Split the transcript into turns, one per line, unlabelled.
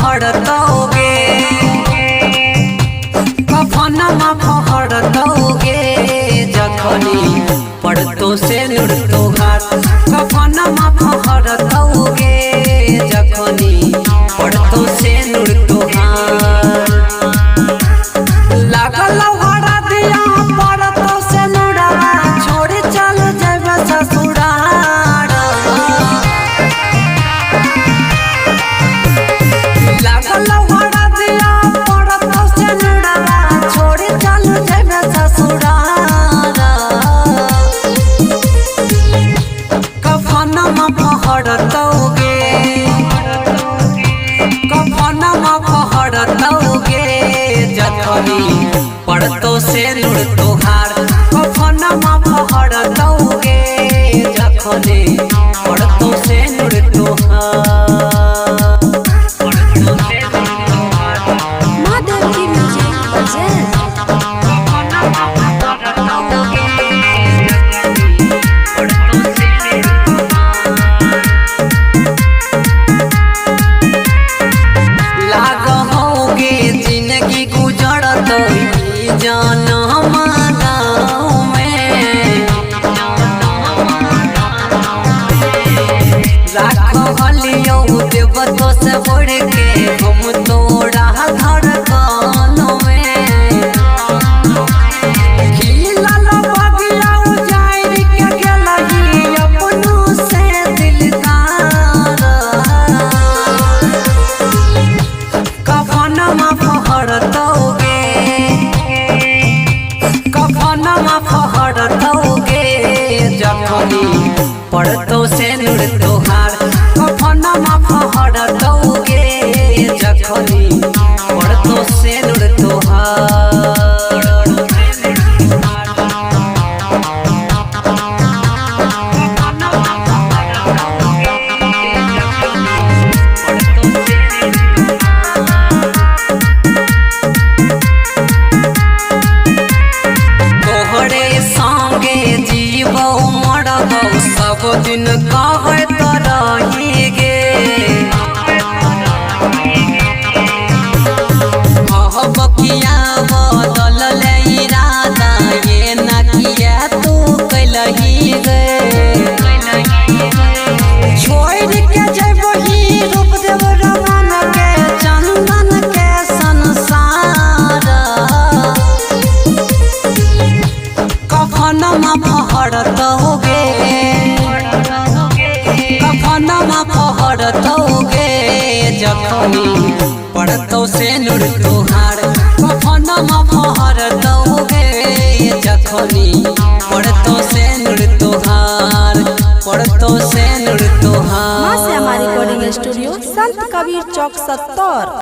फहरतोगे, कफनमा फहरतोगे, जखनी पड़तो से नुर तोहार। कफनमा फहरतोगे, जखनी पड़तो से नुर तोहार। लागल हरा दिया पड़तो से नुरवा, छोड़ चल जाबे ससुराल। लागल हरा दिया पड़तो से नुरवा, छोड़ चल जाबे ससुराल। कफनमा फहरतोगे, कफनमा फहरतोगे, जखनी पड़तो से नुर तोहार। कफनमा फहरतोगे, जखनी पड़तो से नुर तोहार।
माँ देवी म्यूजिक प्रेजेंट।
लागोगे जिंदगी गुजरत जनम गाँव में। राखलियो देवतो से बढ़ के हम तोरा धड़कन में। खिलल बगिया उजाड़ के गेलही अपनों से दिलदार। कफनमा फहरतोगे, कफनमा फहरतोगे, जखनी पड़तो से नुर तोहार। कफनमा फहरतोगे, जखनी पड़तो से नुर तोहार। तोहरे संगे जीवो मरबो, सब दिन कहत रही गे। बकिया बदल इरादा, ये न किया तू कैलही गे। छोड़ के जबही रूप देव रमन के, चंदन के संसार। कफनमा फहरतोगे, कफनमा फहरतोगे, जखनी पड़तो से नुर तोहार। कफनमा फहरतोगे, जखनी पड़तो से नुर तोहार, पड़तो से नुर
माँ
तोहार।
से हमारी रिकॉर्डिंग स्टूडियो संत कबीर चौक 70।